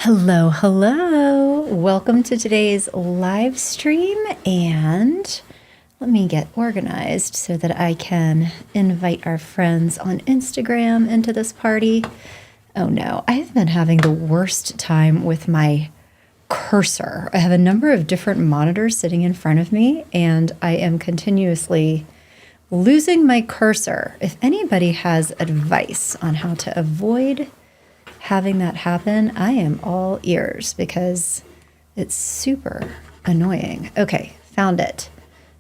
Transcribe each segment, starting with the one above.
Hello, hello. Welcome to today's live stream. And let me get organized so that I can invite our friends on Instagram into this party. Oh no, I've been having the worst time with my cursor. I have a number of different monitors sitting in front of me, and I am continuously losing my cursor. If anybody has advice on how to avoid having that happen, I am all ears because it's super annoying. Okay, found it.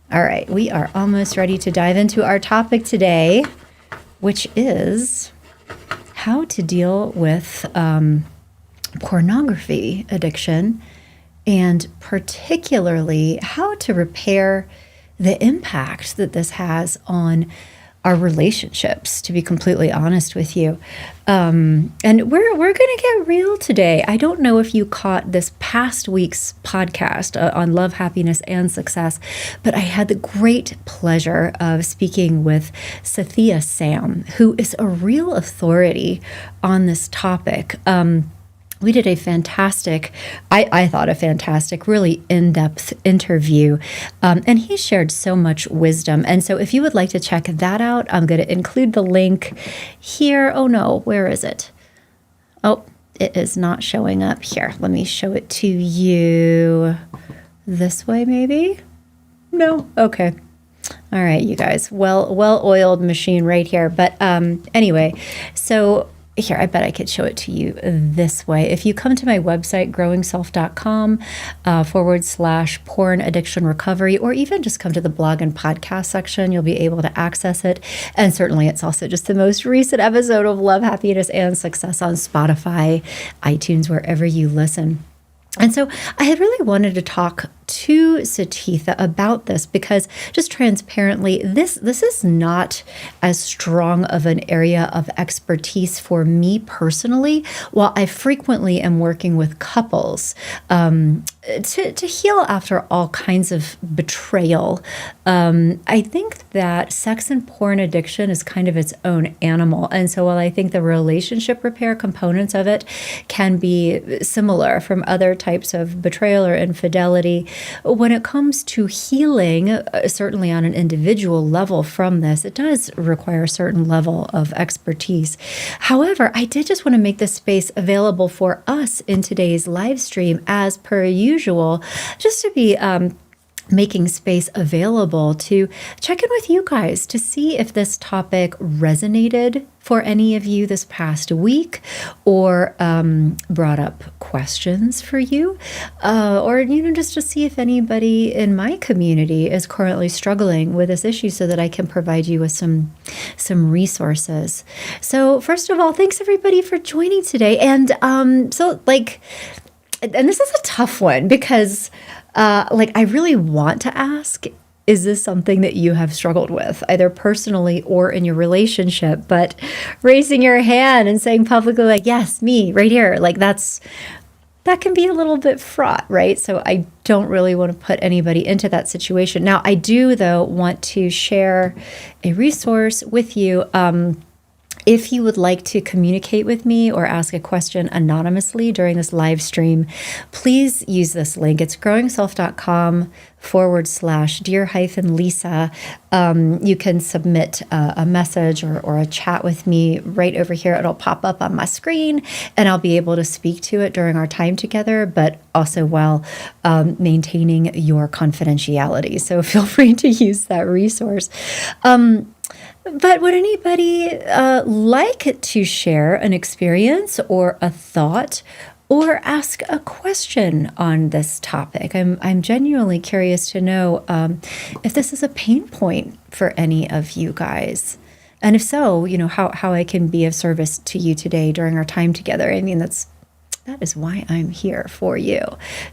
All right, we are almost ready to dive into our topic today, which is how to deal with pornography addiction, and particularly how to repair the impact that this has on our relationships, to be completely honest with you. And we're going to get real today. I don't know if you caught this past week's podcast on love, happiness, and success, but I had the great pleasure of speaking with Sathya Sam, who is a real authority on this topic. We did a fantastic, I thought a fantastic, really in-depth interview. And he shared so much wisdom. And so if you would like to check that out, I'm going to include the link here. Oh no, where is it? Oh, it is not showing up here. Let me show it to you this way, maybe? No? Okay. All right, you guys. Well-oiled machine right here. But anyway, so here, I bet I could show it to you this way. If you come to my website, growingself.com /porn addiction recovery, or even just come to the blog and podcast section, you'll be able to access it. And certainly it's also just the most recent episode of Love, Happiness, and Success on Spotify, iTunes, wherever you listen. And so I had really wanted to talk to Sathya about this because, just transparently, this is not as strong of an area of expertise for me personally. While I frequently am working with couples to heal after all kinds of betrayal, I think that sex and porn addiction is kind of its own animal. And so while I think the relationship repair components of it can be similar from other types of betrayal or infidelity, when it comes to healing, certainly on an individual level from this, it does require a certain level of expertise. However, I did just want to make this space available for us in today's live stream as per usual, just to be making space available to check in with you guys to see if this topic resonated for any of you this past week, or brought up questions for you, or just to see if anybody in my community is currently struggling with this issue, so that I can provide you with some resources. So first of all, thanks everybody for joining today. And and this is a tough one because I really want to ask, is this something that you have struggled with, either personally or in your relationship? But raising your hand and saying publicly, yes, me, right here, that can be a little bit fraught, right? So I don't really want to put anybody into that situation. Now, I do, though, want to share a resource with you. If you would like to communicate with me or ask a question anonymously during this live stream, please use this link. It's growingself.com /Dear-Lisa. You can submit a message or a chat with me right over here. It'll pop up on my screen, and I'll be able to speak to it during our time together, but also while maintaining your confidentiality. So feel free to use that resource. But would anybody like to share an experience or a thought, or ask a question on this topic? I'm genuinely curious to know if this is a pain point for any of you guys. And if so, how I can be of service to you today during our time together. I mean, that is why I'm here for you.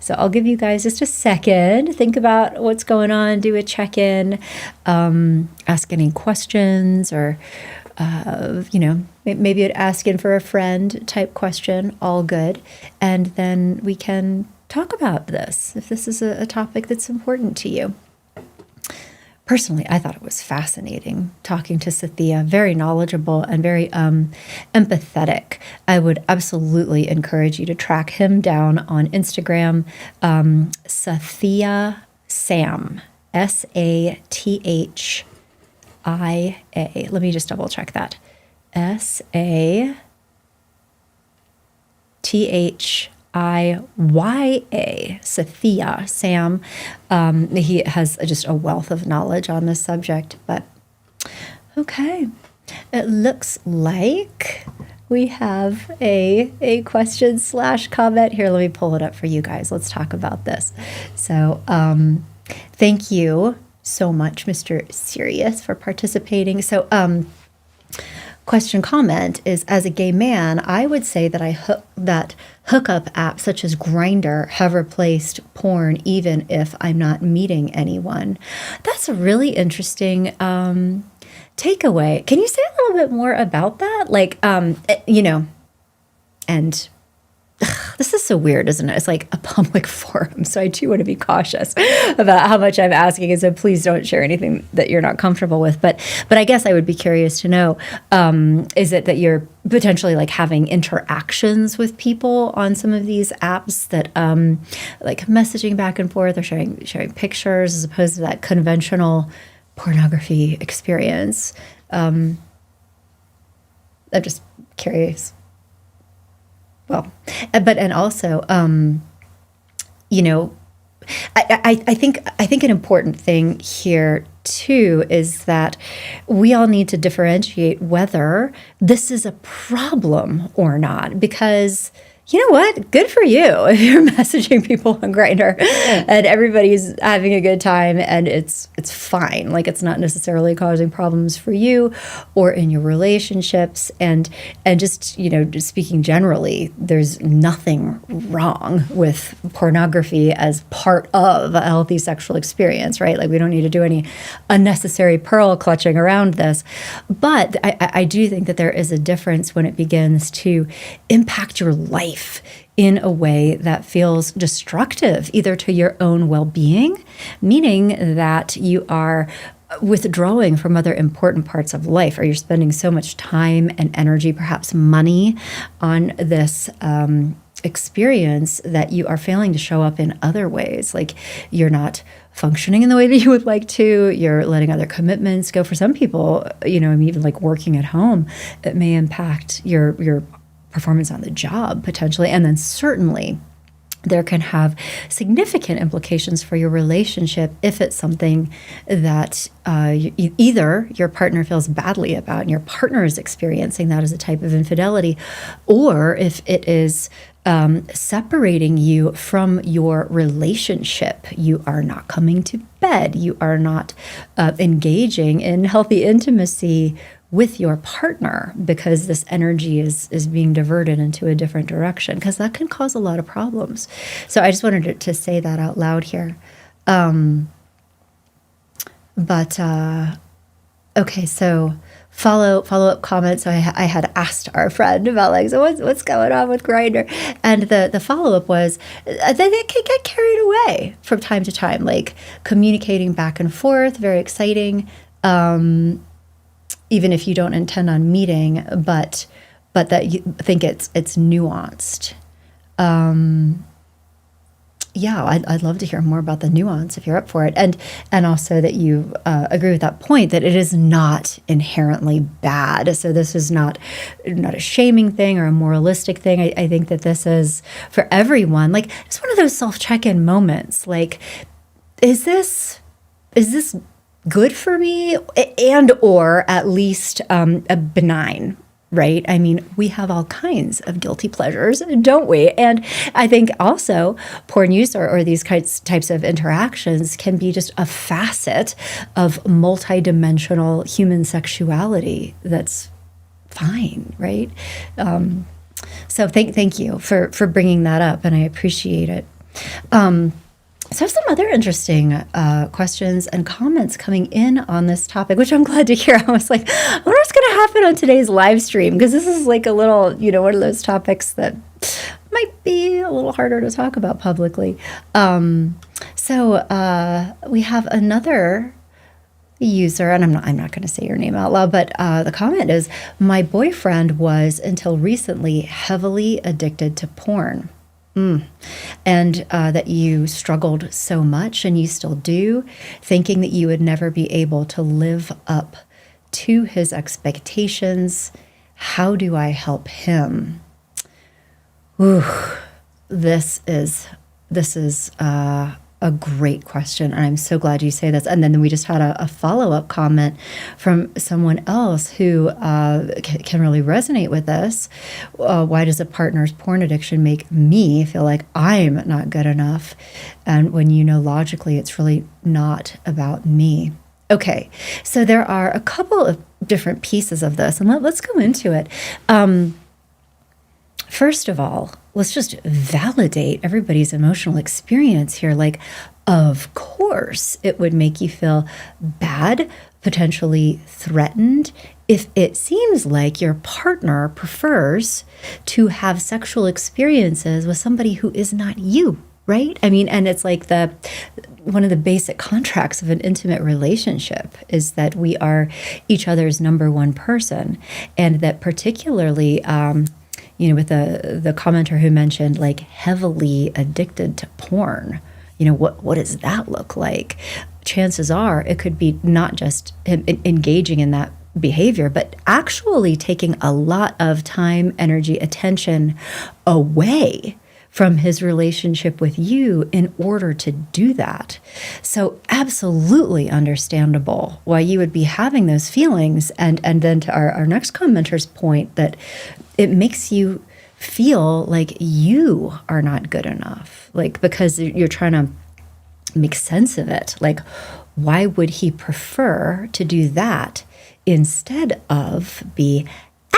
So I'll give you guys just a second. Think about what's going on. Do a check-in. Ask any questions, or, maybe you'd ask in for a friend type question. All good. And then we can talk about this if this is a topic that's important to you. personally, I thought it was fascinating talking to Sathya, very knowledgeable and very empathetic. I would absolutely encourage you to track him down on Instagram, Sathya Sam, Sathia. Let me just double check that. Sathia, Sathya Sam. He has just a wealth of knowledge on this subject. But okay, it looks like we have a question / comment here. Let me pull it up for you guys. Let's talk about this. So thank you so much, Mr. Sirius, for participating. So question comment is, as a gay man, I would say that that hookup apps such as Grindr have replaced porn, even if I'm not meeting anyone. That's a really interesting takeaway. Can you say a little bit more about that? Like, and this is so weird, isn't it? It's like a public forum. So I do want to be cautious about how much I'm asking. And so please don't share anything that you're not comfortable with. But I guess I would be curious to know, is it that you're potentially like having interactions with people on some of these apps that like messaging back and forth or sharing pictures as opposed to that conventional pornography experience? I'm just curious. Well, and also, I think an important thing here too is that we all need to differentiate whether this is a problem or not, because you know what? Good for you if you're messaging people on Grindr and everybody's having a good time and it's fine. Like, it's not necessarily causing problems for you or in your relationships. And just, just speaking generally, there's nothing wrong with pornography as part of a healthy sexual experience, right? Like, we don't need to do any unnecessary pearl clutching around this. But I do think that there is a difference when it begins to impact your life in a way that feels destructive, either to your own well-being, meaning that you are withdrawing from other important parts of life, or you're spending so much time and energy, perhaps money, on this experience that you are failing to show up in other ways. Like, you're not functioning in the way that you would like to, you're letting other commitments go. For some people, even like working at home, it may impact your performance on the job potentially. And then certainly there can have significant implications for your relationship if it's something that either your partner feels badly about and your partner is experiencing that as a type of infidelity, or if it is separating you from your relationship. You are not coming to bed. You are not engaging in healthy intimacy with your partner because this energy is being diverted into a different direction, because that can cause a lot of problems. So I just wanted to say that out loud here. Okay, so follow-up comment. So I had asked our friend about, like, so what's going on with Grindr? And the follow-up was that they can get carried away from time to time, like communicating back and forth, very exciting, even if you don't intend on meeting, but that you think it's nuanced. Yeah, I'd love to hear more about the nuance if you're up for it. And also that you agree with that point that it is not inherently bad. So this is not a shaming thing or a moralistic thing. I think that this is for everyone. Like, it's one of those self-check-in moments. Like, is this good for me, and or at least a benign, right? I mean, we have all kinds of guilty pleasures, don't we? And I think also porn use or these types of interactions can be just a facet of multidimensional human sexuality that's fine, right? So thank you for bringing that up, and I appreciate it. So I have some other interesting questions and comments coming in on this topic, which I'm glad to hear. I was like, I wonder what's going to happen on today's live stream, because this is like a little, one of those topics that might be a little harder to talk about publicly. So we have another user, and I'm not going to say your name out loud, but the comment is, my boyfriend was until recently heavily addicted to porn. And that you struggled so much, and you still do, thinking that you would never be able to live up to his expectations. How do I help him? Ooh, this is a great question, and I'm so glad you say this. And then we just had a follow-up comment from someone else who can really resonate with this. Why does a partner's porn addiction make me feel like I'm not good enough? And when you know logically it's really not about me. Okay, so there are a couple of different pieces of this, and let's go into it. First of all, let's just validate everybody's emotional experience here. Like, of course, it would make you feel bad, potentially threatened, if it seems like your partner prefers to have sexual experiences with somebody who is not you, right? I mean, and it's like one of the basic contracts of an intimate relationship is that we are each other's number one person, and that particularly, with the commenter who mentioned like heavily addicted to porn, what does that look like? Chances are it could be not just him engaging in that behavior, but actually taking a lot of time, energy, attention away from his relationship with you in order to do that. So absolutely understandable why you would be having those feelings. And then to our next commenter's point, that it makes you feel like you are not good enough, like, because you're trying to make sense of it. Like, why would he prefer to do that instead of be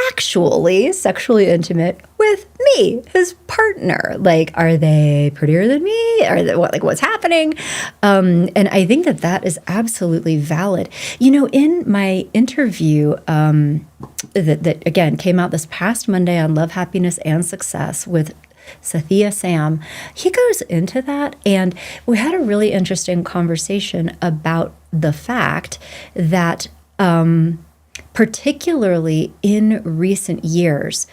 actually sexually intimate with me, his partner? Like, are they prettier than me? Are they what's happening? And I think that is absolutely valid. In my interview that again came out this past Monday on Love, Happiness, and Success with Sathya Sam, he goes into that, and we had a really interesting conversation about the fact that particularly in recent years,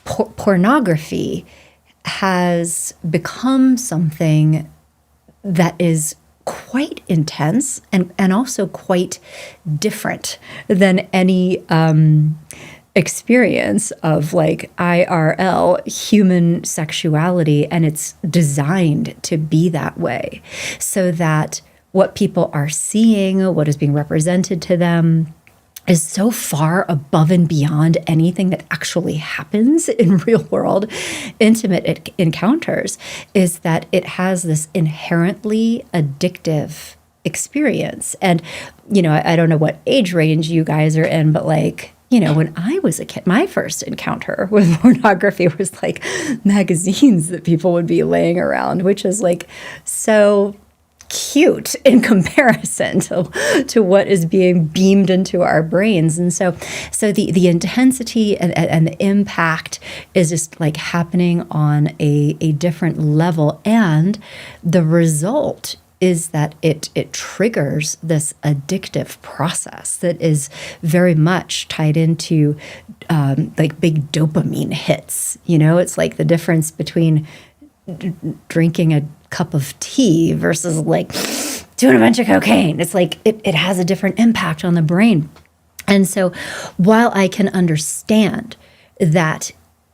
pornography has become something that is quite intense and also quite different than any experience of like IRL human sexuality, and it's designed to be that way, so that what people are seeing, what is being represented to them, is so far above and beyond anything that actually happens in real world intimate encounters, is that it has this inherently addictive experience. And, I don't know what age range you guys are in, but like, when I was a kid, my first encounter with pornography was like magazines that people would be laying around, which is like so cute in comparison to what is being beamed into our brains. And so the intensity and the impact is just like happening on a different level. And the result is that it triggers this addictive process that is very much tied into like big dopamine hits. It's like the difference between drinking a cup of tea versus like doing a bunch of cocaine. It's like it has a different impact on the brain. And so while I can understand that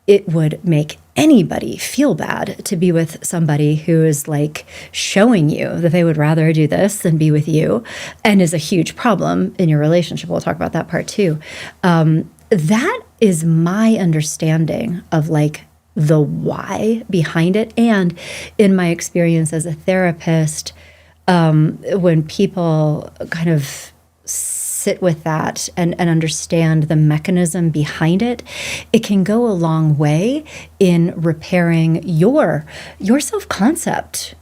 it would make anybody feel bad to be with somebody who is like showing you that they would rather do this than be with you, and is a huge problem in your relationship, we'll talk about that part too. That is my understanding of like the why behind it. And in my experience as a therapist, when people kind of sit with that and understand the mechanism behind it, it can go a long way in repairing your self-concept,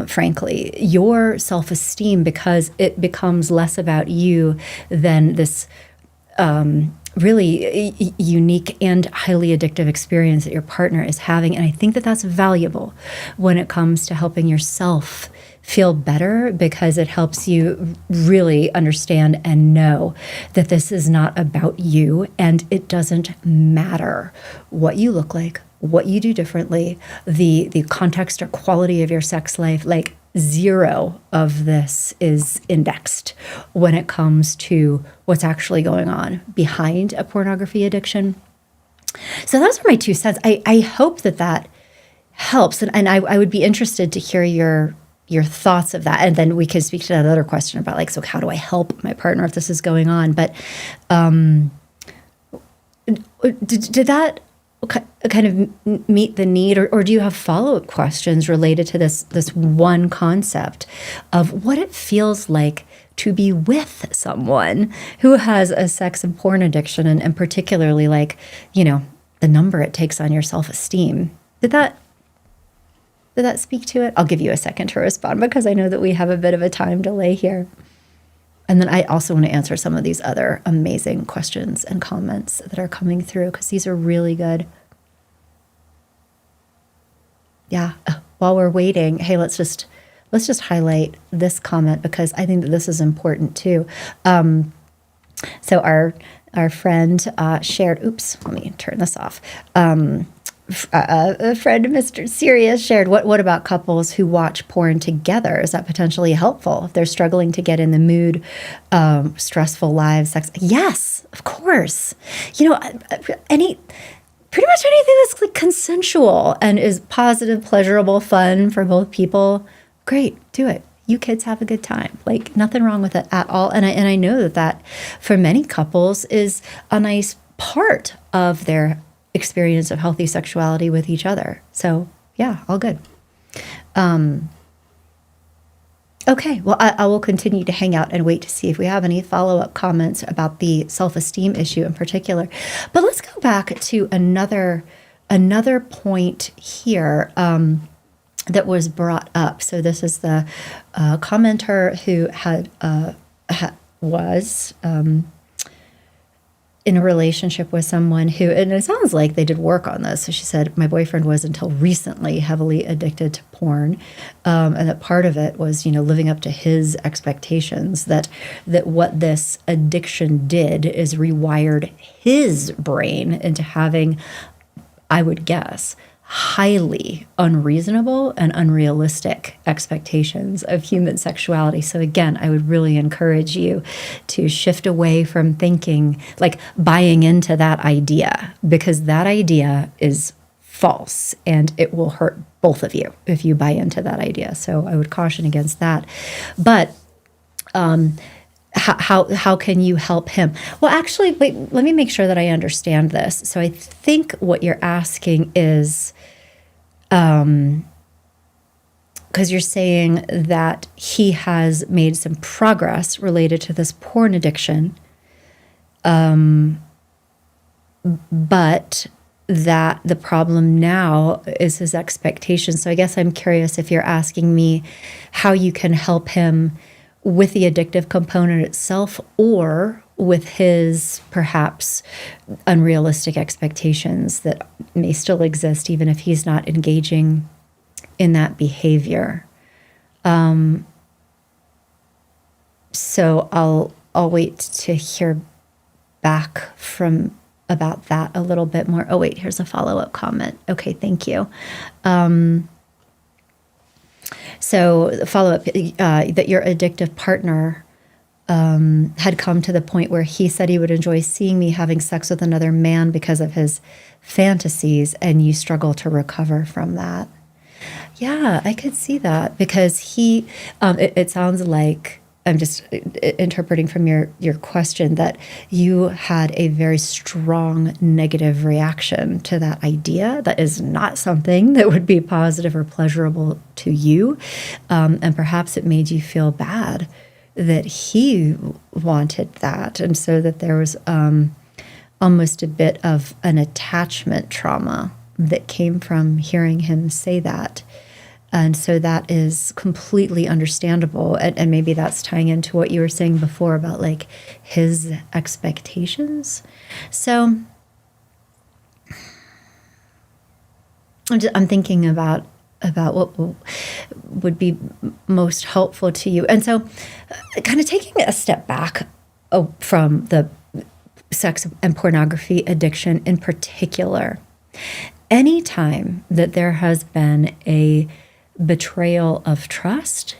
frankly, your self-esteem, because it becomes less about you than this really unique and highly addictive experience that your partner is having. And I think that that's valuable when it comes to helping yourself feel better, because it helps you really understand and know that this is not about you, and it doesn't matter what you look like, what you do differently, the context or quality of your sex life. Like, zero of this is indexed when it comes to what's actually going on behind a pornography addiction. So those are my 2 cents. I hope that that helps. And I would be interested to hear your thoughts of that. And then we could speak to that other question about, like, so how do I help my partner if this is going on? But did that kind of meet the need, or do you have follow-up questions related to this one concept of what it feels like to be with someone who has a sex and porn addiction, and particularly, like, the number it takes on your self-esteem? Did that speak to it? I'll give you a second to respond, because I know that we have a bit of a time delay here. And then I also want to answer some of these other amazing questions and comments that are coming through, because these are really good. Yeah. While we're waiting, hey, let's just highlight this comment, because I think that this is important too. So our friend shared. Oops, let me turn this off. A friend, Mr. Serious, shared, what about couples who watch porn together? Is that potentially helpful if they're struggling to get in the mood, stressful lives, sex? Yes, of course. Pretty much anything that's like consensual and is positive, pleasurable, fun for both people, great, do it. You kids have a good time. Like, nothing wrong with it at all. And I know that for many couples is a nice part of their experience of healthy sexuality with each other. So yeah, all good. Okay, well, I will continue to hang out and wait to see if we have any follow-up comments about the self-esteem issue in particular. But let's go back to another point here that was brought up. So this is the commenter who was in a relationship with someone who, and it sounds like they did work on this. So she said, my boyfriend was until recently heavily addicted to porn. And that part of it was, living up to his expectations, that what this addiction did is rewired his brain into having, I would guess, highly unreasonable and unrealistic expectations of human sexuality. So again, I would really encourage you to shift away from thinking, like buying into that idea, because that idea is false and it will hurt both of you if you buy into that idea. So I would caution against that. But how can you help him? Well, actually, wait, let me make sure that I understand this. So I think what you're asking is, because you're saying that he has made some progress related to this porn addiction, but that the problem now is his expectations. So I guess I'm curious if you're asking me how you can help him with the addictive component itself, or with his perhaps unrealistic expectations that may still exist even if he's not engaging in that behavior. So I'll wait to hear back from about that a little bit more. Oh wait, here's a follow-up comment. Okay, thank you. So the follow-up, that your addictive partner had come to the point where he said he would enjoy seeing me having sex with another man because of his fantasies, and you struggle to recover from that. Yeah, I could see that, because it sounds like, I'm just interpreting from your question, that you had a very strong negative reaction to that idea. That is not something that would be positive or pleasurable to you. And perhaps it made you feel bad that he wanted that. And so that there was almost a bit of an attachment trauma that came from hearing him say that. And so that is completely understandable. And maybe that's tying into what you were saying before about like his expectations. So I'm thinking about what would be most helpful to you. And so kind of taking a step back from the sex and pornography addiction in particular, anytime that there has been a betrayal of trust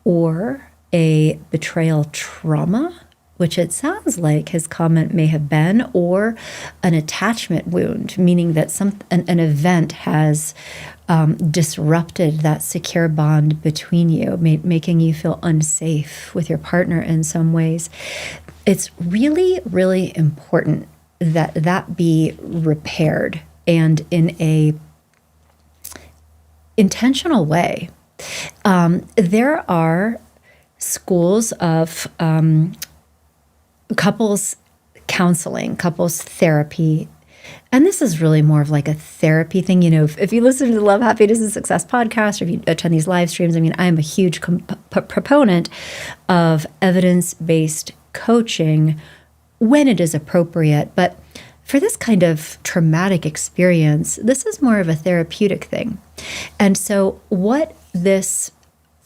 or a betrayal trauma, which it sounds like his comment may have been, or an attachment wound, meaning that an event has disrupted that secure bond between you, making you feel unsafe with your partner in some ways. It's really, really important that that be repaired, and in a intentional way. There are schools of couples counseling, couples therapy. And this is really more of like a therapy thing. You know, if you listen to the Love, Happiness, and Success podcast, or if you attend these live streams, I mean, I am a huge proponent of evidence-based coaching when it is appropriate. But for this kind of traumatic experience, this is more of a therapeutic thing. And so what this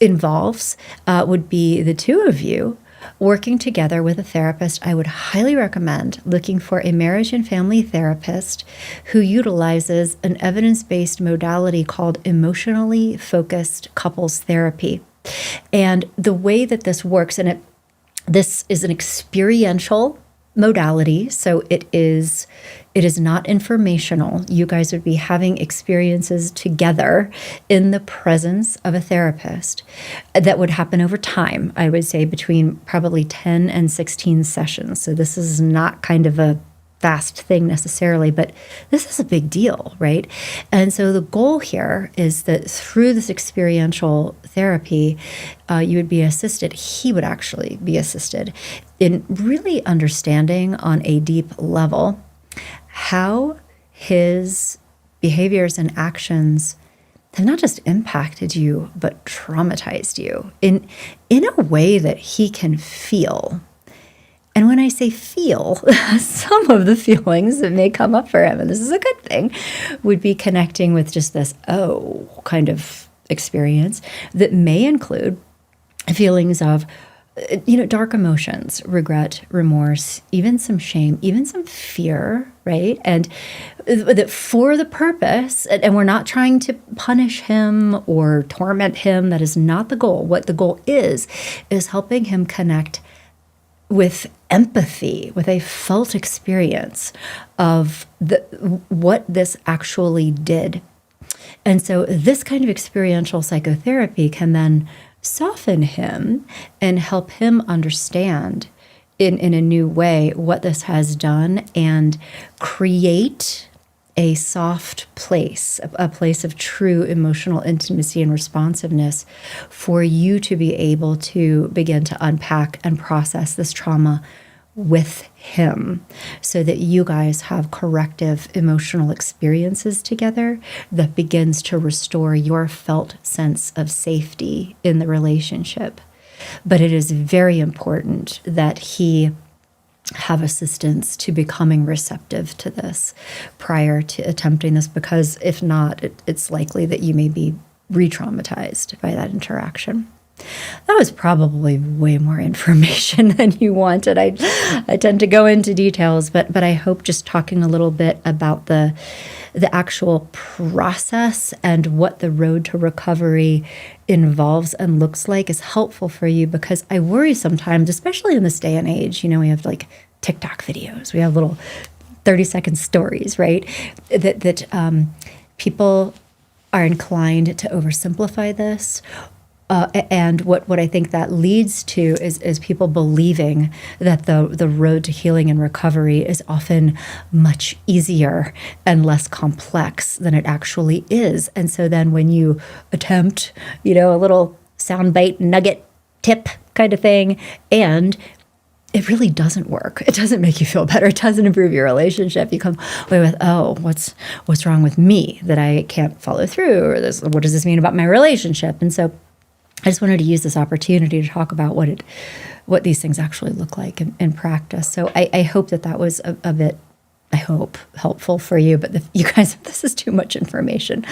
involves would be the two of you working together with a therapist. I would highly recommend looking for a marriage and family therapist who utilizes an evidence-based modality called emotionally focused couples therapy. And the way that this works, this is an experiential modality, so it is not informational. You guys would be having experiences together in the presence of a therapist that would happen over time. I would say between probably 10 and 16 sessions. So this is not kind of a fast thing necessarily, but this is a big deal, right? And so the goal here is that through this experiential therapy, you would be assisted, he would actually be assisted in really understanding on a deep level how his behaviors and actions have not just impacted you, but traumatized you in a way that he can feel. And when I say feel, some of the feelings that may come up for him, and this is a good thing, would be connecting with just this kind of experience that may include feelings of, dark emotions, regret, remorse, even some shame, even some fear, right? And that for the purpose, and we're not trying to punish him or torment him. That is not the goal. What the goal is helping him connect with empathy, with a felt experience of what this actually did. And so this kind of experiential psychotherapy can then soften him and help him understand in a new way what this has done and create a soft place, a place of true emotional intimacy and responsiveness for you to be able to begin to unpack and process this trauma with him so that you guys have corrective emotional experiences together that begins to restore your felt sense of safety in the relationship. But it is very important that he have assistance to becoming receptive to this prior to attempting this, because if not, it's likely that you may be re-traumatized by that interaction. That was probably way more information than you wanted. I tend to go into details, but I hope just talking a little bit about the actual process and what the road to recovery involves and looks like is helpful for you, because I worry sometimes, especially in this day and age, we have like TikTok videos, we have little 30-second stories, right? That people are inclined to oversimplify this. And what I think that leads to is people believing that the road to healing and recovery is often much easier and less complex than it actually is. And so then when you attempt, a little soundbite nugget tip kind of thing, and it really doesn't work. It doesn't make you feel better. It doesn't improve your relationship. You come away with, oh, what's wrong with me that I can't follow through, or this, what does this mean about my relationship? And so I just wanted to use this opportunity to talk about what these things actually look like in practice. So I hope that was a bit, I hope, helpful for you. But if you guys, if this is too much information,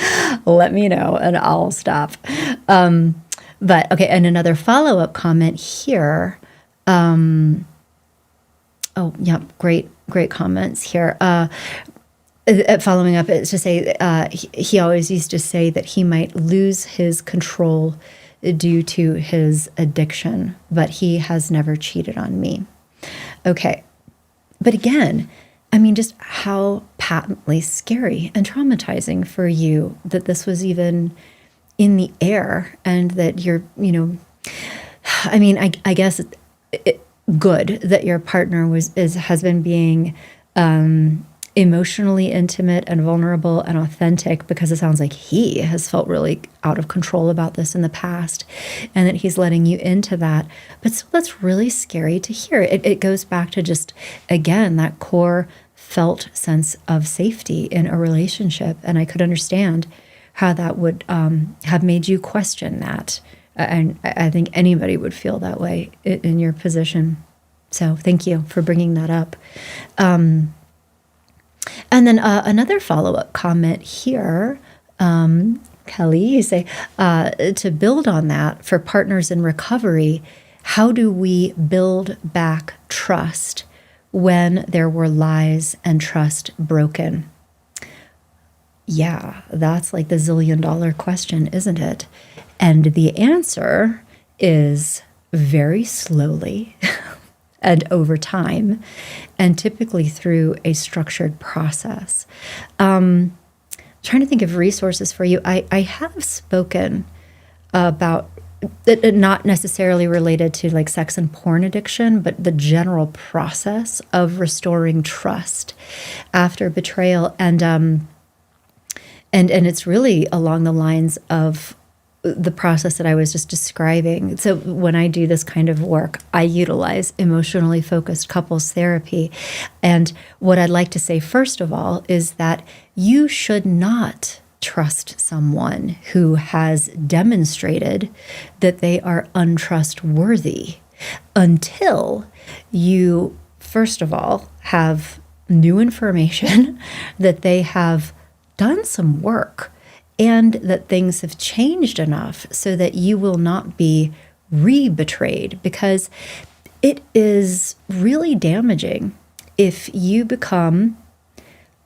let me know and I'll stop. But okay, and another follow-up comment here. Oh, yeah, great comments here. Following up, it's to say he always used to say that he might lose his control due to his addiction, but he has never cheated on me. Okay, but again, I mean, just how patently scary and traumatizing for you that this was even in the air, and that you're, I mean, I guess good that your partner has been being emotionally intimate and vulnerable and authentic, because it sounds like he has felt really out of control about this in the past, and that he's letting you into that. But so that's really scary to hear. It goes back to just, again, that core felt sense of safety in a relationship. And I could understand how that would have made you question that. And I think anybody would feel that way in your position. So thank you for bringing that up. And then another follow-up comment here, Kelly, you say, to build on that, for partners in recovery, how do we build back trust when there were lies and trust broken? Yeah, that's like the $1 zillion question, isn't it? And the answer is very slowly and over time, and typically through a structured process. Trying to think of resources for you. I have spoken about it, not necessarily related to like sex and porn addiction, but the general process of restoring trust after betrayal. And it's really along the lines of the process that I was just describing. So when I do this kind of work, I utilize emotionally focused couples therapy. And what I'd like to say, first of all, is that you should not trust someone who has demonstrated that they are untrustworthy until you, first of all, have new information that they have done some work, and that things have changed enough so that you will not be re-betrayed, because it is really damaging if you become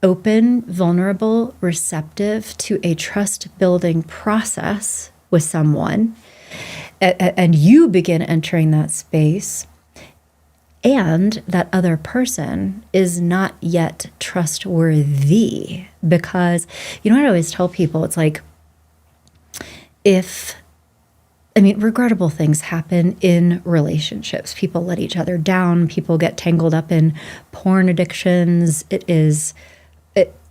open, vulnerable, receptive to a trust-building process with someone, and you begin entering that space, and that other person is not yet trustworthy. Because, what I always tell people, it's like, regrettable things happen in relationships. People let each other down. People get tangled up in porn addictions. It is,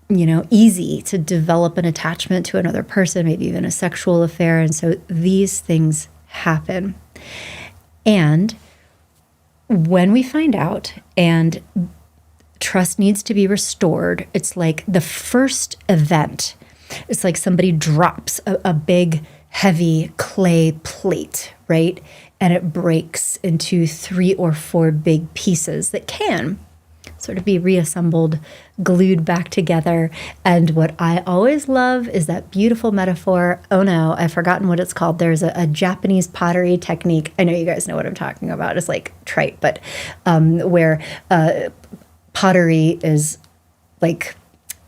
easy to develop an attachment to another person, maybe even a sexual affair. And so these things happen. And when we find out and trust needs to be restored, it's like the first event. It's like somebody drops a big, heavy clay plate, right? And it breaks into 3 or 4 big pieces that can sort of be reassembled, glued back together. And what I always love is that beautiful metaphor. Oh no, I've forgotten what it's called. There's a Japanese pottery technique. I know you guys know what I'm talking about. It's like trite, but where pottery is like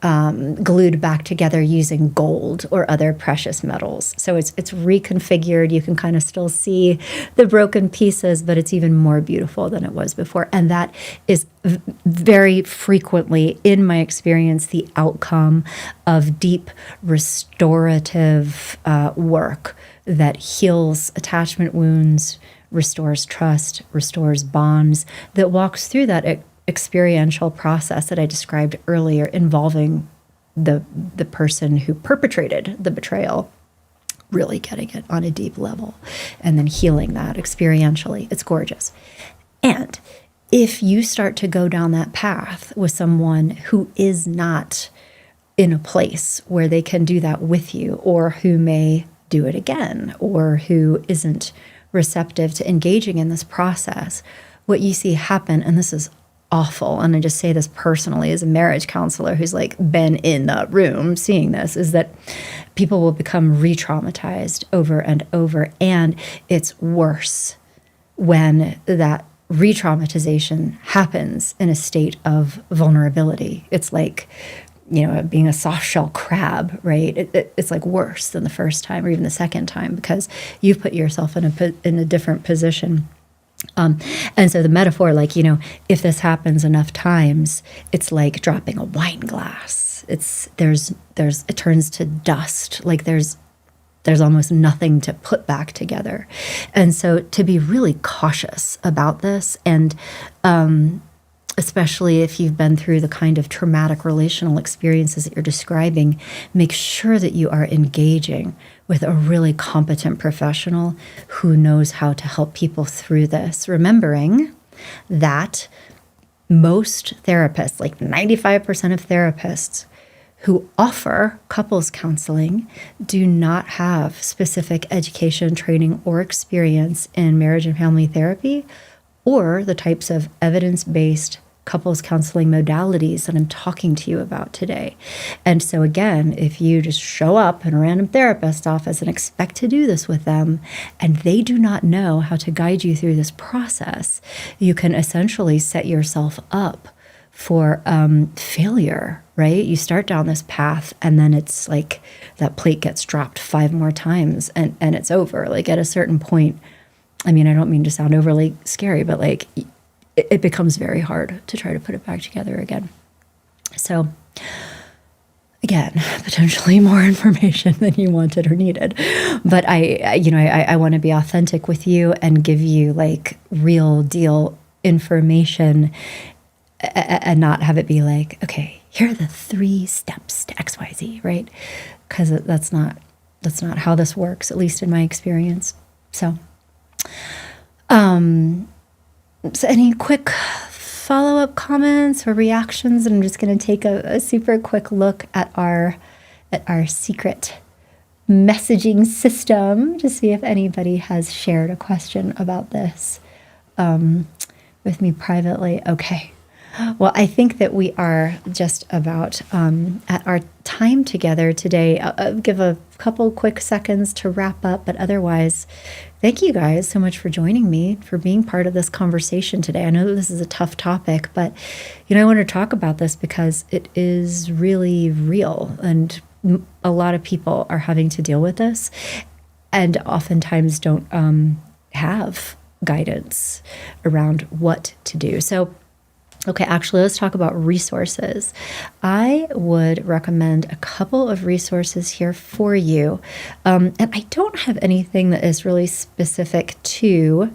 glued back together using gold or other precious metals. So it's reconfigured. You can kind of still see the broken pieces, but it's even more beautiful than it was before. And that is very frequently, in my experience, the outcome of deep restorative work that heals attachment wounds, restores trust, restores bonds, that walks through that experiential process that I described earlier, involving the person who perpetrated the betrayal, really getting it on a deep level, and then healing that experientially. It's gorgeous. And if you start to go down that path with someone who is not in a place where they can do that with you, or who may do it again, or who isn't receptive to engaging in this process, what you see happen, and this is awful, and I just say this personally as a marriage counselor who's like been in that room seeing this, is that people will become re-traumatized over and over, and it's worse when that re-traumatization happens in a state of vulnerability. It's like, being a soft shell crab, right? It's like worse than the first time or even the second time, because you've put yourself in a different position. And so the metaphor, like, if this happens enough times, it's like dropping a wine glass. It turns to dust. Like there's almost nothing to put back together. And so to be really cautious about this, and especially if you've been through the kind of traumatic relational experiences that you're describing, make sure that you are engaging with a really competent professional who knows how to help people through this. Remembering that most therapists, like 95% of therapists who offer couples counseling, do not have specific education, training, or experience in marriage and family therapy, or the types of evidence-based couples counseling modalities that I'm talking to you about today. And so again, if you just show up in a random therapist's office and expect to do this with them, and they do not know how to guide you through this process, you can essentially set yourself up for failure, right? You start down this path, and then it's like that plate gets dropped 5 more times, and it's over. Like at a certain point, I mean, I don't mean to sound overly scary, but like it becomes very hard to try to put it back together again. So again, potentially more information than you wanted or needed. But I want to be authentic with you and give you like real deal information, and not have it be like, okay, here are the 3 steps to XYZ, right? Because that's not how this works, at least in my experience. So any quick follow-up comments or reactions? And I'm just going to take a super quick look at our secret messaging system to see if anybody has shared a question about this with me privately. Okay. Well, I think that we are just about at our time together today. I'll give a couple quick seconds to wrap up, but otherwise, thank you guys so much for joining me, for being part of this conversation today. I know that this is a tough topic, but I want to talk about this because it is really real, and a lot of people are having to deal with this, and oftentimes don't have guidance around what to do. So okay, actually, let's talk about resources. I would recommend a couple of resources here for you. And I don't have anything that is really specific to